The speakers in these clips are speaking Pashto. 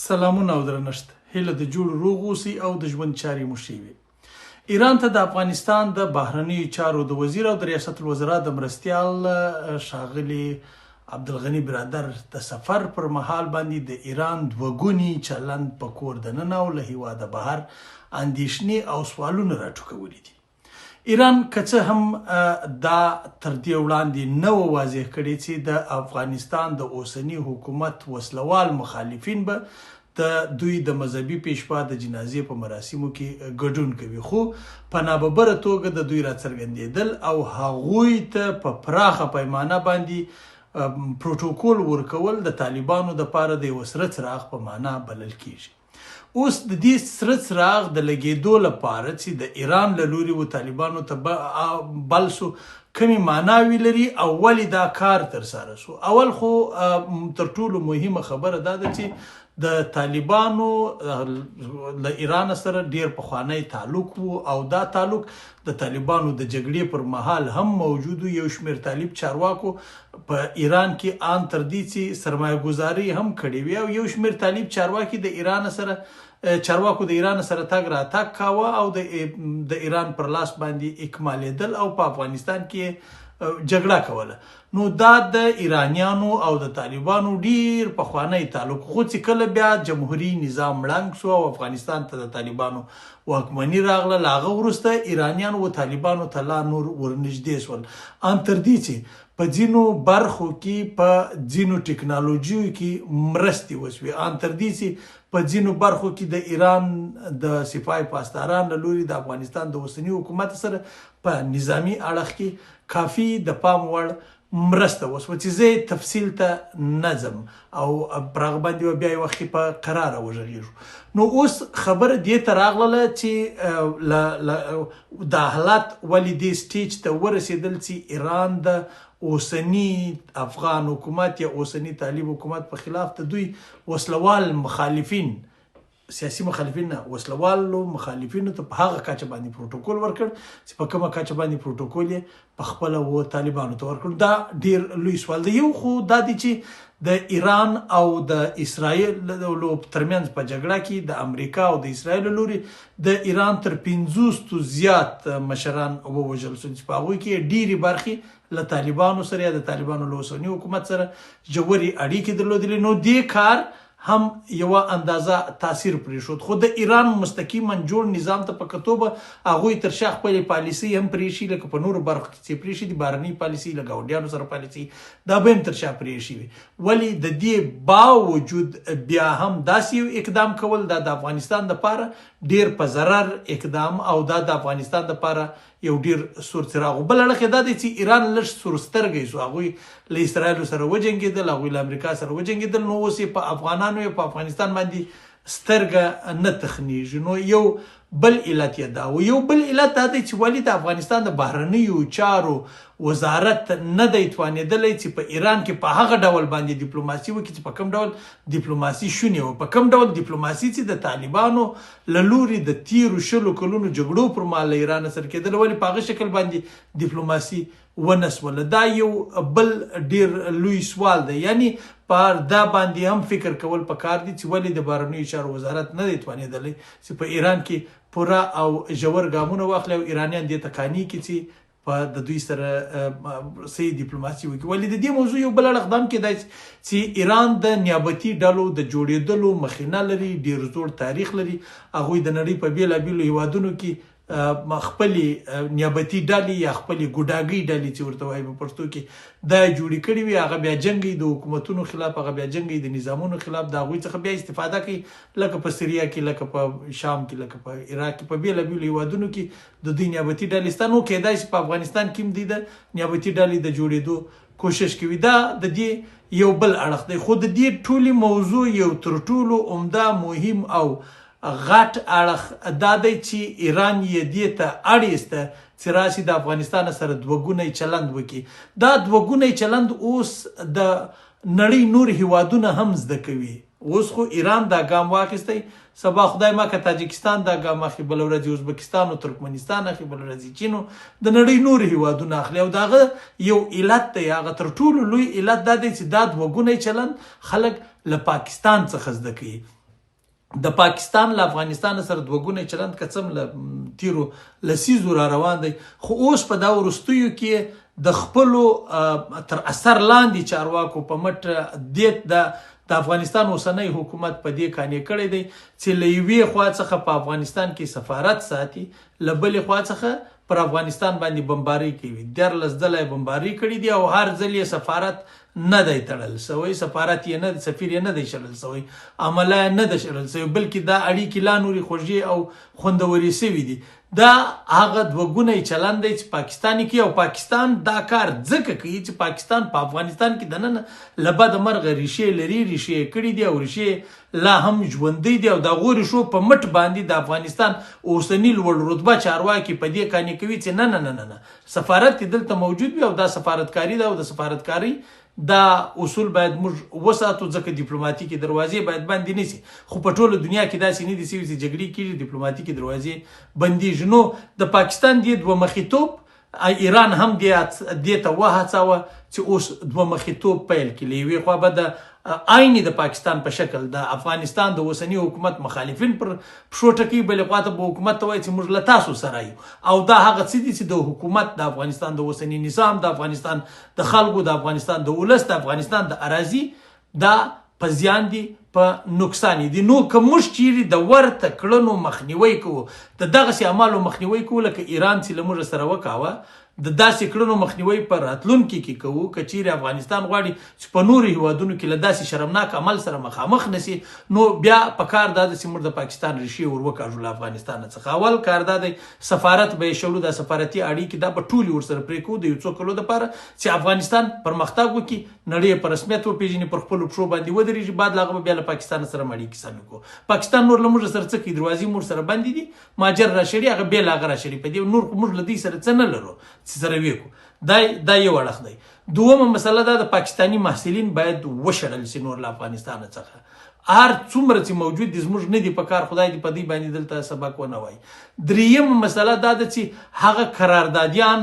سلامونه او درنښت. هیله د جوړ روغ اوسئ او د ژوند چارې مو ښې وي. ایران ته د افغانستان د بهرنیو چارو د وزیر او د ریاست الوزرا د مرستیال ښاغلي عبدالغني برادر د سفر پر مهال باندې د ایران دوه چلند په کور دننه او له هیواده بهر اندېښنې او سوالونه راټوکولي دي. ایران که څه هم دا تر دې وړاندې نه و واضح کړی چې د افغانستان د اوسني حکومت وسلوال مخالفین به د دوی د مذهبي پیشوا د جنازې په مراسمو کې ګډون کوي، خو په ناببره توګه د دوی راڅرګندېدل او هغوی ته په پراخه پیمانه باندې پروتوکول ورکول د طالبانو دپاره د یوه سره څراغ په معنا بلل کیږي. اوس د دې سره څراغ د لګېدو لپاره چې د ایران له لوري و طالبانو ته بل سو کومې معناوې لري او ولې دا کار ترسره سو. اول خو تر ټولو مهمه خبره دا ده چې د طالبانو له ایران سره ډیر پخوانی تعلق وو او دا تعلق د طالبانو د جګړې پر مهال هم موجود و. یو شمېر طالب چارواکو په ایران کې آن تر دې چې سرمایه ګزاري هم کړې وي او یو شمېر طالب چارواکي د ایران سره چارواکو د ایران سره تګ راتګ کاوه او د ایران پر لاس باندې اکمالېدل او په افغانستان کې جګړه کوله. نو دا د ایرانیانو او د طالبانو ډیر پخوانی تعلق، خو چې کله بیا جمهوری نظام ړنګ شو او افغانستان ته د طالبانو واکمني راغله، له هغه وروسته ایرانیان و طالبانو ته لا نور ورنږدې شول، ان تر دې چې په ځینو برخو کې په ځینو ټکنالوژیو کې مرستې وشوې، ان تر دې چې په ځینو برخو کې د ایران د سپاه پاسداران له لوري د افغانستان د اوسني حکومت سره په نظامی اړخ کې کافي د پام وړ مرسته وشوه چې زه تفصیل ته نه ځم او پر هغه باندې بیا یو وخت په قراره وغږېږو. نو اوس خبره دې ته راغله چې دا حالات ولې دې سټیج ته ورسېدل چې ایران د اوسني افغان حکومت یا اوسني طالب حکومت په خلاف د دوی وسلوال مخالفین، سیاسي مخالفین نه، وسلوالو مخالفینو ته په هغه کچه باندې پروتوکول ورکړ چې په کومه کچه باندې پروتوکول یې په خپله و طالبانو ته ورکړ. دا ډیر لوی سوال دی. یو خو دا دی چې د ایران او د اسرائیل ترمنځ په جګړه کې د امریکا او د اسرائیل لوري د ایران تر 50 زیات مشران ووژل شول چې په هغوی کې ډیرې برخې له طالبانو سره یا د طالبانو له اوسني حکومت سره ژورې اړیکې درلودلې. نو دې کار هم یوه اندازه تاثیر پرېښود، خو د ایران مستقیما جوړ نظام ته په کتو به هغوی تر شا خپلې پالیسۍ هم پرېښي، لکه په نورو برخو کې چې پرېښي دي بهرنۍ پالیسۍ له ګاونډیانو سره پالیسۍ دا به هم تر شا پرېښي وي. ولې د دې باوجود بیا هم داسې یو اقدام کول دا د افغانستان دپاره ډیر په ضرر اقدام او دا د افغانستان دپاره یو ډیر سور څراغ. بل اړخ دا دی چې ایران لږ سور سترګی سو، هغوی له اسرائیلو سره وجنګېدل، هغوی له امریکا سره وجنګېدل، نو اوس یې په افغانانو یې په افغانستان باندې سترګه نه تخنیږي. نو یو بل علت یې دا و. یو بل علت دا دی چې ولې د افغانستان د بهرنیو چارو وزارت نه دی توانېدلی چې په ایران کې په هغه ډول باندې ډیپلوماسي وکړي چې په کوم ډول ډیپلوماسي شونې وه، په کوم ډول ډیپلوماسي چې د طالبانو له لوري د تیرو 20 کلونو جګړو پر مهال له ایران سره کېدله، ولې په هغه شکل باندې ډیپلوماسي ونسوله. دا یو بل ډیر لوی سوال دی. یعنی پر دا باندې هم فکر کول پکار دي چې ولې د بهرنیو چارو وزارت نه دی توانېدلی چې په ایران کې پوره او ژور ګامونه واخلي او ایرانیان دې ته قانع کړي چې په د دوی سره صحیح ډیپلوماسي وکړي. ولې د دې موضوع یو بل اړخ دا هم کېدای چې ایران د نیابتي ډلو د جوړېدلو مخینه لري، ډیر زوړ تاریخ لري. هغوی د نړۍ په بېلابېلو هیوادونو کې خپلې نیابتي ډلې یا خپلې ګوډاګۍ ډلې چې ورته وایي په پښتو کې دا جوړې کړي وي، هغه بیا جنګي د حکومتونو خلاف، هغه بیا جنګي د نظامونو خلاف، د هغوی څخه بیا استفاده کوي، لکه په سوریه کې، لکه په شام کې، لکه په عراق کې، په بېلابېلو هیوادونو کې د دوی نیابتي ډلې شته. نو کېدای شي په افغانستان کې هم دوی د نیابتي ډلې د جوړېدو کوشش کوي. دا د دې یو بل اړخ دی. خو د دې ټولې موضوع یو تر ټولو عمده مهم او غټ اړخ دا دی چې ایران یې دې ته اړ ایسته چې راشي د افغانستان سره دوه چلند وکړي. دا دوه چلند اوس د نړۍ نور هیوادونه هم زده کوي. اوس خو ایران دا ګام واخیستی، سبا خدای ما که تاجکستان دا ګام اخلي، بله ورځ ازبکستان او ترکمنستان اخلي، بله ورځ چین او د نړۍ نور هیوادونه اخلي. او دغه یو علت دی، هغه تر ټولو لوی علت دا دی چې دا دوه چلند خلک له پاکستان څخه زده کوي. د پاکستان له افغانستان سره دوه ګونی چلند کڅم له تیرو لسیزو را روان دی، خو اوس په دا وروستیو کې د خپلو تر اثر لاندې چارواکو په مټ د افغانستان اوسنی حکومت په دې قانع کړی دی چې له یوې خوا څخه په افغانستان کې سفارت ساتي، له بلې خوا څخه پر افغانستان باندې بمباري کوي. 14 ځله یې بمباري کړي دي او هر ځل یې سفارت نه دی تړل سوی، سفارت یې نه، سفیر یې نه دی شړل سوی، عمله یې نه ده شړل سوی، بلکې دا اړیکې لا نورې خوږې او خوندورې سوي دي. دا هغه دوه ګونی چلند دی چې پاکستان کوي، او پاکستان دا کار ځکه کوي چې پاکستان په افغانستان کې دننه له بده مرغه ریښې لري، ریښې یې کړي دي او ریښې لا هم ژوندی دي، او د هغو ریښو په مټ باندې د افغانستان اوسني لوړ رتبه چارواکي په دې قانع کوي چې نه نه نه نه سفارت دې دلته موجود وي او دا سفارتکاري ده، او د سفارتکاري دا اصول باید موږ وساتو، ځکه ډیپلوماټیکي دروازې باید بندې نه شي. خو په ټوله دنیا کې داسې نه دي سوي چې جګړې کېږي ډیپلوماټیکي دروازې بندېږي. نو د پاکستان دې دوه مخیتوب ایران هم دې ته وهڅاوه چې اوس دوه مخیتوب پیل کړي. له یوې خوا به د عین د پاکستان په شکل د افغانستان د اوسني حکومت مخالفین پر پښو ټکوي، بلې خوا ته به حکومت ته وایي چې موږ له تاسو سره یو، او دا هغه څه دي چې د حکومت د افغانستان د اوسني نظام، د افغانستان د خلکو، د افغانستان د ولس، د افغانستان د اراضي دا په زیان دي، په نقصان دي. نو که موږ چیرې د ورته کړنو مخنیوی کوو، د دغسې اعمالو مخنیوی کوو لکه ایران چې له موږ سره وکاوه، د داسې کړنو مخنیوی په راتلونکي کې کوو، که چیرې افغانستان غواړي چې په نورو هیوادونو کې له داسې شرمناک عمل سره مخامخ نشي، نو بیا په کار دا ده چې موږ د پاکستان ریښې ور وکاږو له افغانستان څخه. اول کار دا دی سفارت به یې شړو، د سفارتي اړیکې دا به ټولې ورسره پرې کوو د یو څو کلو دپاره چې افغانستان پرمختګ وکړي، نړۍ په رسمیت وپېژني، پر خپلو پښو باندې ودرېږي، بعد له هغه به بیا له پاکستان سره هم اړیکې سمې کړو. پاکستان نور له موږ سره څه کوي؟ دروازې موږ سره بندې دي، مهاجر راشړي، هغه بې له هغه راشړي، په دې نور موږ له دوی سره څه نه لرو چې سره ویې کړو. دا یو اړخ دی. دومه مسله دا د پاکستانی محصلین باید وشړل شي نور له افغانستان څخه، هر څومره چې موجود دي زموږ نه دي په کار، خدای دې په دې باندې دلته سبق ونه وایي. درېیمه مسله دا ده چې هغه قراردادیان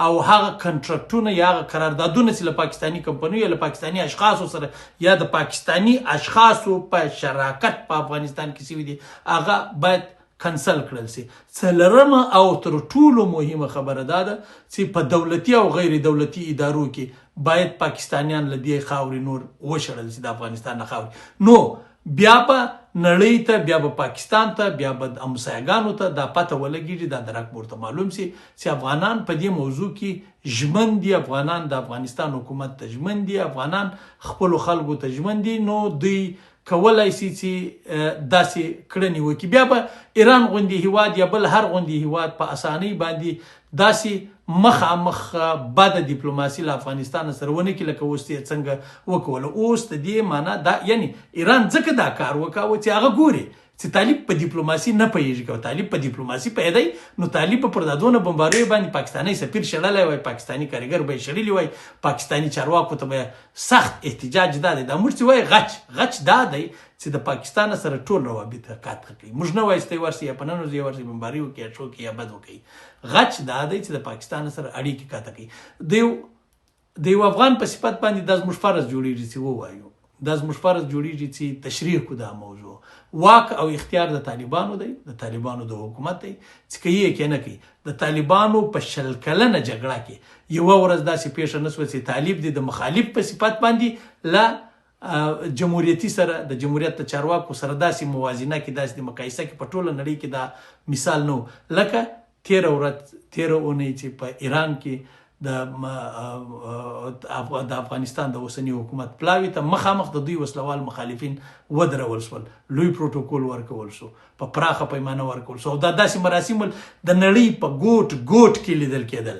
او هغه کنټرکټونه یا هغه قراردادونه چې له پاکستانی کمپنیو یا له پاکستانی اشخاصو سره یا د پاکستانی اشخاصو په شراکت په افغانستان کې شوي دي، هغه باید کنسل کړل شي. څلورمه او تر ټولو مهمه خبره دا ده چې په دولتي او غیر دولتي ادارو کې باید پاکستانیان له دې خاورې نور وشړل شي، د افغانستان نه خاورې. نو بیا به نړۍ ته، بیا به پاکستان ته، بیا به همسایګانو ته دا پته ولګېږي، دا درک ورته معلوم شي چې افغانان په دې موضوع کې ژمن دي، افغانان د افغانستان حکومت ته ژمن دي، افغانان خپلو خلکو ته ژمن دي. نو دوی کولای شي چې داسې کړنې وکړي. بیا به ایران غوندې هیواد یا بل هر غوندې هیواد په اسانۍ باندې داسې مخامخ بده ډیپلوماسي له افغانستان سره ونه کړي لکه اوس یې څنګه وکوله. اوس د دې معنا دا، یعنی ایران ځکه دا کار وکاوه چې هغه ګوري چې طالب په ډیپلوماسي نه پوهېږي، که طالب په ډیپلوماسي پوهېدی نو طالب په پر دا دونه بمباریو باندې پاکستاني سفیر شړلی وای، پاکستاني کارګر به یې شړلي وای، پاکستاني چارواکو ته به سخت احتجاج دا دی. دا موږ چې وایي غچ دا دی چې د پاکستان سره ټول روابط قطع کړي. موږ نه وایي چې ورسي یا په ننوځي یا ورسي بمباري وکړي یا څوک یا بد وکړي. غچ دا دی چې د پاکستان سره اړیکې قطع کړي. د یو افغان په صفت باندې دا زموږ فرض جوړېږي چې ووایو، دا زموږ فرض جوړېږي چې تشریح کړو دا موضوع. واک او اختیار د طالبانو دی، د طالبانو د حکومت دی چې کوي یې کې نه کوي. د طالبانو په 100 کلنه جګړه کې یوه ورځ داسې پیښه نه شوه چې طالب دی د مخالف په صفت باندې له جمهوریتي سره، د جمهوریت د چارواکو سره داسې موازنه کې، داسې د مقایسه کې په ټوله نړۍ کې دا مثال نه و. لکه تېره اونۍ چې په ایران کې د افغانستان د اوسني حکومت پلاوي ته مخامخ د دوی وسلوال مخالفین ودرول شول، لوی پروتوکول ورکول شو، په پراخه پیمانه ورکول شو، او دا داسې مراسم د نړۍ په ګوټ ګوټ کې لیدل کېدل.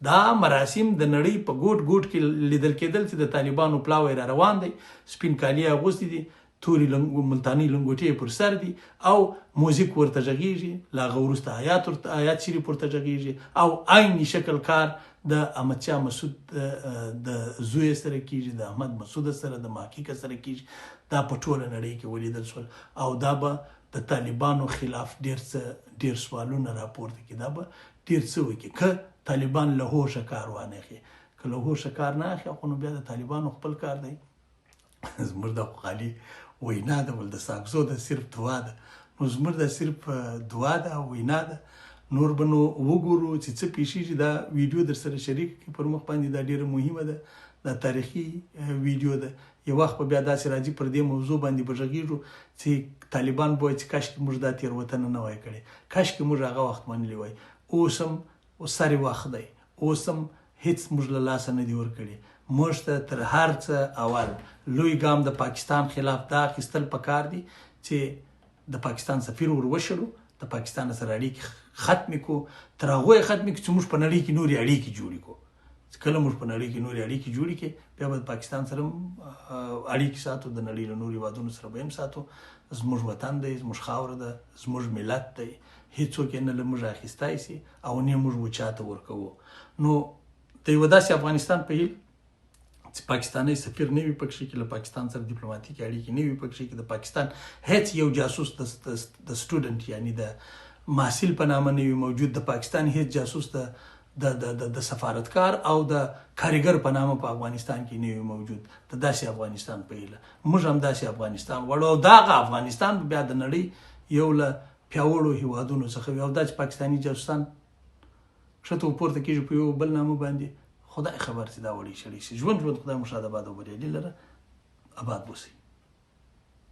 دا مراسم د نړۍ په ګوټ ګوټ کې لیدل کېدل چې د طالبانو پلاوی را روان دی، سپین کالي اغوستي دي، توري ملتاني لنګوټې پر سر دي، او موزیک ورته غږیږي، له هغه وروسته آیات شریف ورته غږیږي، او عیني شکل کار د احمد شاه مسعود د زوی سره کیږي، د احمد مسعود سره، د محقق سره کیږي. دا په ټوله نړۍ کې ولیدل شول، او دا به د طالبانو خلاف ډیر سوالونه راپورته کړي. دا به ډیر څه وکړي که طالبان له هوښه کار وانه اخلي. که له هوښه کار نه اخلي خو نو بیا د طالبانو خپل کار دی. زموږ د خالي وینا ده ول د ساکزو ده صرف دعا ده نو زموږ د صرف دعا ده او وینا ده نور به نو وګورو چې څه پیښیږي دا ویډیو در سره شریک کړي پر مخ باندې دا ډیره مهمه ده دا تاریخي ویډیو ده یو وخت به بیا داسې راځي پر دې موضوع باندې به غږیږو چې طالبان به چې کاشکې موږ دا تېروتنه نه وای کړې کاشکې موږ هغه وخت منلی وای اوس هم ساري وخت دی اوس هم هیڅ موږ له لاسه نه دي ورکړي موږ ته تر هر څه اول لوی ګام د پاکستان خلاف دا اخیستل پکار دي چې د پاکستان سفیر ور وشړو د پاکستان سره اړیکې ختمې کړو تر هغو یې ختمې کړو چې موږ په نړۍ کې نورې اړیکې جوړې کړو کله موږ په نړۍ کې نورې اړیکې جوړې کړې بیا به د پاکستان سره اړیکې ساتو د نړۍ له نورو هېوادونو سره به هم ساتو زموږ وطن دی زموږ خاوره ده زموږ ملت دی هېڅوک یې نه له موږ اخیستی سي او نه موږ وچاته ورکوو نو د یوه داسې افغانستان په هیله چې پاکستانی سفیر نه وي پکښې کې له پاکستان سره ډیپلوماتیکې اړیکې نه وي پکښې کې د پاکستان هیڅ یو جاسوس د سټوډنټ یعنی د محصل په نامه نه وي موجود د پاکستان هیڅ جاسوس د سفارتکار او د کارګر په نامه په افغانستان کې نه وي موجود د داسې افغانستان په هیله موږ هم داسې افغانستان غواړو او دغه افغانستان بیا د نړۍ یو له پیاوړو هیوادونو څخه وي او دا چې پاکستاني جاسوسان ښه پورته کېږي په یو بل نامه باندې خدای خبر چې دا وړي شړي شي ژوند خدای مو شاد آباد او بریالي لره آباد اوسئ